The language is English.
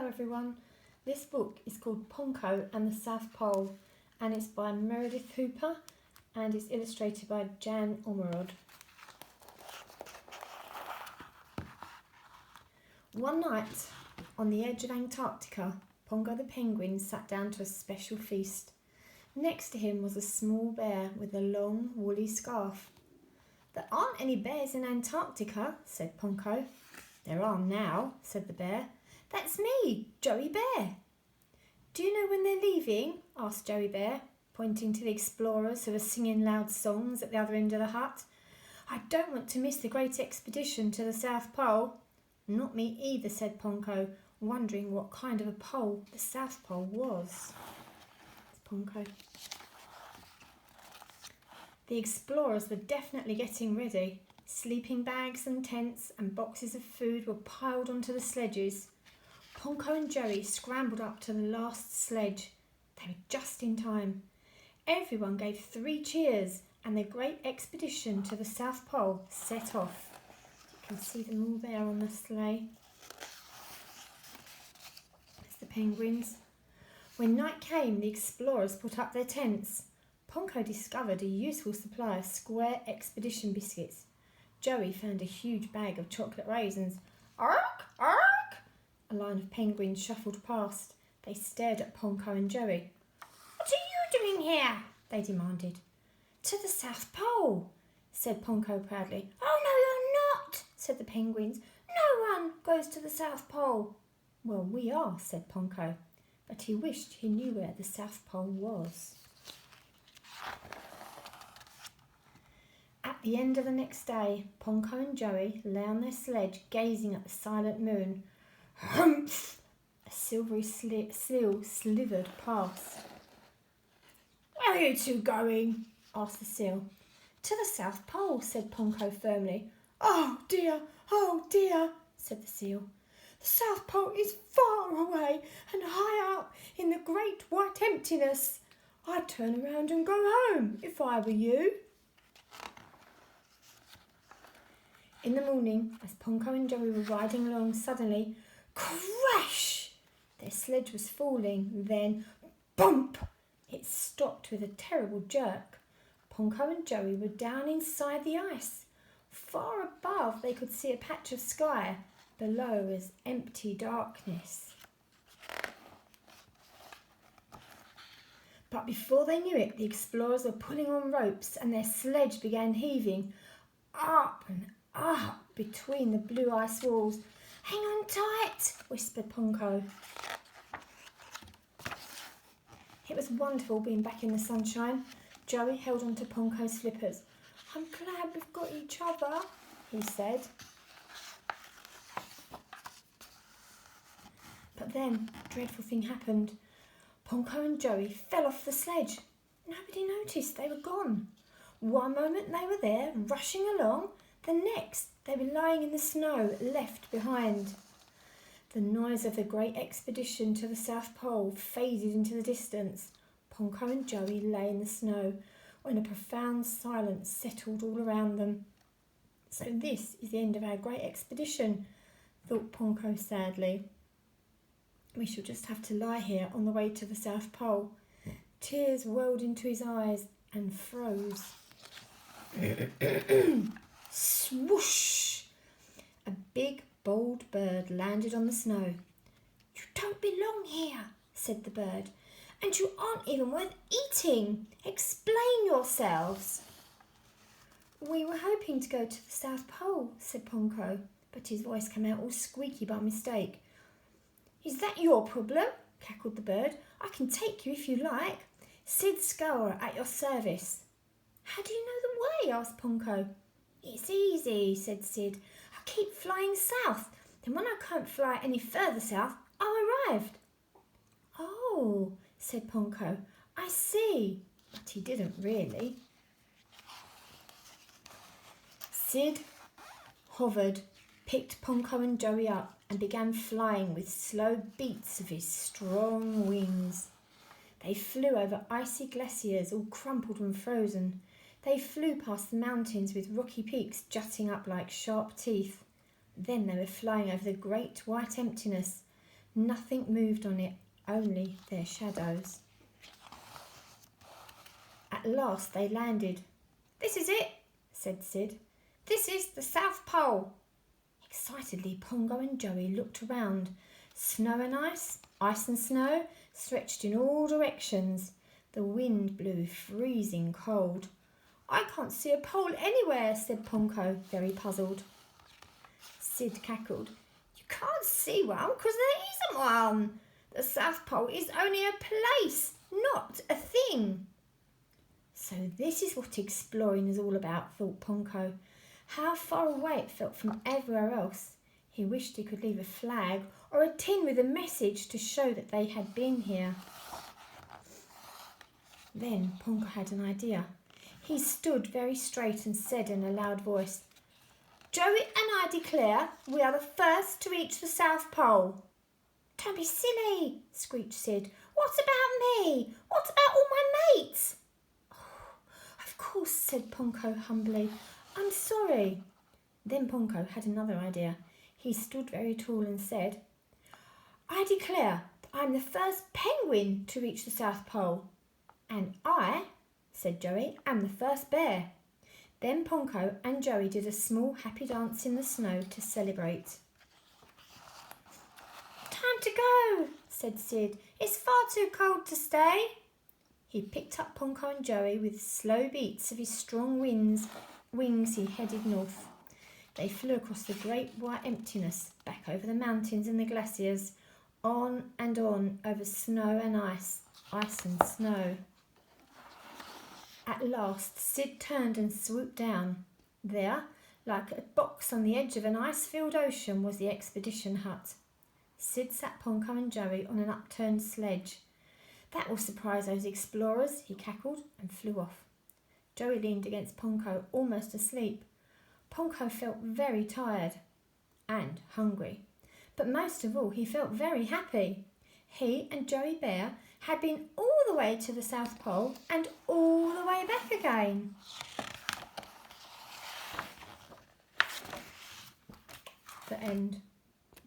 everyone. This book is called Ponko and the South Pole and it's by Meredith Hooper and is illustrated by Jan Ormerod. One night on the edge of Antarctica, Ponko the Penguin sat down to a special feast. Next to him was a small bear with a long woolly scarf. "There aren't any bears in Antarctica," said Ponko. "There are now," said the bear. "That's me, Joey Bear." "Do you know when they're leaving?" asked Joey Bear, pointing to the explorers who were singing loud songs at the other end of the hut. "I don't want to miss the great expedition to the South Pole." "Not me either," said Ponko, wondering what kind of a pole the South Pole was. It's Ponko. The explorers were definitely getting ready. Sleeping bags and tents and boxes of food were piled onto the sledges. Ponko and Joey scrambled up to the last sledge. They were just in time. Everyone gave 3 cheers and the great expedition to the South Pole set off. You can see them all there on the sleigh. There's the penguins. When night came, the explorers put up their tents. Ponko discovered a useful supply of square expedition biscuits. Joey found a huge bag of chocolate raisins. "Ark! Ark!" A line of penguins shuffled past. They stared at Ponko and Joey. "What are you doing here?" they demanded. "To the South Pole," said Ponko proudly. "Oh, no, you're not," said the penguins. "No one goes to the South Pole." "Well, we are," said Ponko, but he wished he knew where the South Pole was. At the end of the next day, Ponko and Joey lay on their sledge gazing at the silent moon. Humph! A silvery seal slithered past. "Where are you two going?" asked the seal. "To the South Pole," said Ponko firmly. "Oh dear, said the seal. "The South Pole is far away and high up in the great white emptiness. I'd turn around and go home if I were you." In the morning, as Ponko and Joey were riding along, suddenly, crash! Their sledge was falling. Then, bump! It stopped with a terrible jerk. Ponko and Joey were down inside the ice. Far above, they could see a patch of sky. Below was empty darkness. But before they knew it, the explorers were pulling on ropes and their sledge began heaving up and up between the blue ice walls. "Hang on tight," whispered Ponko. It was wonderful being back in the sunshine. Joey held on to Ponko's flippers. "I'm glad we've got each other," he said. But then a dreadful thing happened. Ponko and Joey fell off the sledge. Nobody noticed they were gone. One moment they were there, rushing along. The next, they were lying in the snow, left behind. The noise of the great expedition to the South Pole faded into the distance. Ponko and Joey lay in the snow when a profound silence settled all around them. "So this is the end of our great expedition," thought Ponko sadly. "We shall just have to lie here on the way to the South Pole." Tears welled into his eyes and froze. Swoosh! A big, bold bird landed on the snow. "You don't belong here," said the bird, "and you aren't even worth eating. Explain yourselves." "We were hoping to go to the South Pole," said Ponko, but his voice came out all squeaky by mistake. "Is that your problem?" cackled the bird. "I can take you if you like. Sid Skua at your service." "How do you know the way?" asked Ponko. "It's easy," said Sid. "I keep flying south. Then when I can't fly any further south, I'm arrived." "Oh," said Ponko. "I see." But he didn't really. Sid hovered, picked Ponko and Joey up and began flying with slow beats of his strong wings. They flew over icy glaciers all crumpled and frozen. They flew past the mountains with rocky peaks jutting up like sharp teeth. Then they were flying over the great white emptiness. Nothing moved on it, only their shadows. At last they landed. "This is it," said Sid. "This is the South Pole." Excitedly, Pongo and Joey looked around. Snow and ice, ice and snow, stretched in all directions. The wind blew freezing cold. "I can't see a pole anywhere," said Pongo, very puzzled. Sid cackled. "You can't see one because there isn't one. The South Pole is only a place, not a thing." So this is what exploring is all about, thought Pongo. How far away it felt from everywhere else. He wished he could leave a flag or a tin with a message to show that they had been here. Then Pongo had an idea. He stood very straight and said in a loud voice, "Joey and I declare we are the first to reach the South Pole." "Don't be silly," screeched Sid. "What about me? What about all my mates?" "Oh, of course," said Pongo humbly. "I'm sorry." Then Pongo had another idea. He stood very tall and said, "I declare that I'm the first penguin to reach the South Pole." "And I," said Joey, "am the first bear." Then Pongo and Joey did a small happy dance in the snow to celebrate. "Time to go," said Sid. "It's far too cold to stay." He picked up Pongo and Joey with slow beats of his strong wings. He headed north. They flew across the great white emptiness, back over the mountains and the glaciers, on and on over snow and ice, ice and snow. At last Sid turned and swooped down. There, like a box on the edge of an ice-filled ocean, was the expedition hut. Sid sat Pongo and Joey on an upturned sledge. "That will surprise those explorers," he cackled, and flew off. Joey leaned against Pongo, almost asleep. Pongo felt very tired and hungry, but most of all he felt very happy. He and Joey Bear had been all the way to the South Pole and all the way back again. The end.